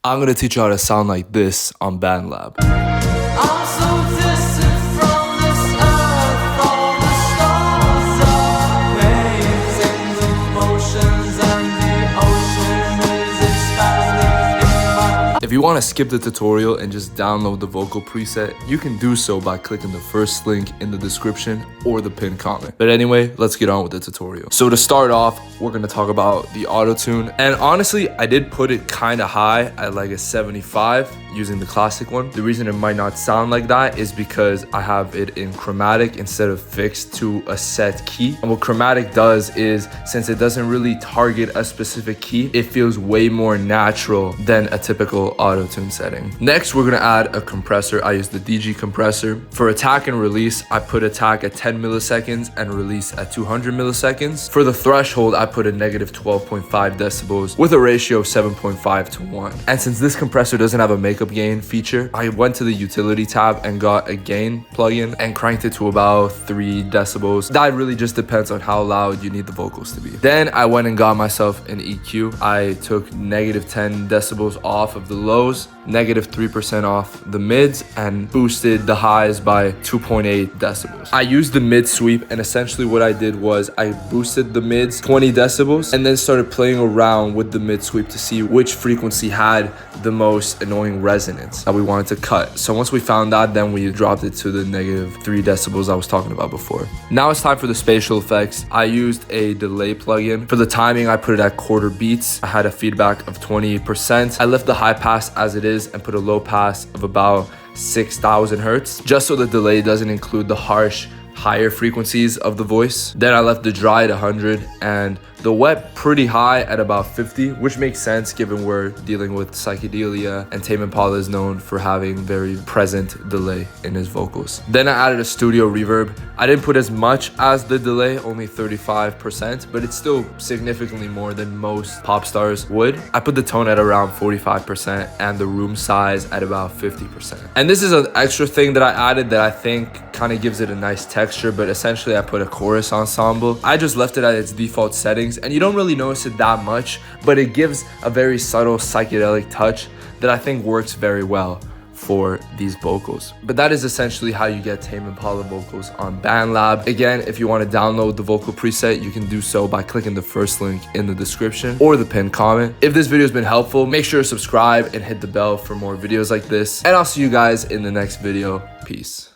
I'm gonna teach you how to sound like this on Bandlab. I'm so distant from this earth, all the stars are painting the motions and the ocean is expanding in my... If you want to skip the tutorial and just download the vocal preset, you can do so by clicking the first link in the description or the pinned comment. But anyway, let's get on with the tutorial. So to start off, we're going to talk about the auto-tune. And honestly, I did put it kind of high at like a 75 using the classic one. The reason it might not sound like that is because I have it in chromatic instead of fixed to a set key. And what chromatic does is, since it doesn't really target a specific key, it feels way more natural than a typical auto-tune setting. Next, we're gonna add a compressor. I use the DG compressor. For attack and release, I put attack at 10 milliseconds and release at 200 milliseconds. For the threshold, I put a negative 12.5 decibels with a ratio of 7.5 to 1. And since this compressor doesn't have a makeup gain feature, I went to the utility tab and got a gain plugin and cranked it to about 3 decibels. That really just depends on how loud you need the vocals to be. Then I went and got myself an EQ. I took negative 10 decibels off of the lows, negative 3% off the mids, and boosted the highs by 2.8 decibels. I used the mid sweep, and essentially what I did was I boosted the mids 20 decibels and then started playing around with the mid sweep to see which frequency had the most annoying resonance that we wanted to cut. So once we found that, then we dropped it to the negative 3 decibels I was talking about before. Now it's time for the spatial effects. I used a delay plugin. For the timing, I put it at quarter beats. I had a feedback of 28%. I left the high pass as it is and put a low pass of about 6,000 hertz, just so the delay doesn't include the harsh higher frequencies of the voice. Then I left the dry at 100 and the wet pretty high at about 50, which makes sense given we're dealing with psychedelia and TAME IMPALA is known for having very present delay in his vocals. Then I added a studio reverb. I didn't put as much as the delay, only 35%, but it's still significantly more than most pop stars would. I put the tone at around 45% and the room size at about 50%. And this is an extra thing that I added that I think kind of gives it a nice texture, but essentially I put a chorus ensemble. I just left it at its default settings and you don't really notice it that much, but it gives a very subtle psychedelic touch that I think works very well for these vocals. But that is essentially how you get TAME IMPALA vocals on Bandlab. Again, if you want to download the vocal preset, you can do so by clicking the first link in the description or the pinned comment. If this video has been helpful, make sure to subscribe and hit the bell for more videos like this. And I'll see you guys in the next video. Peace.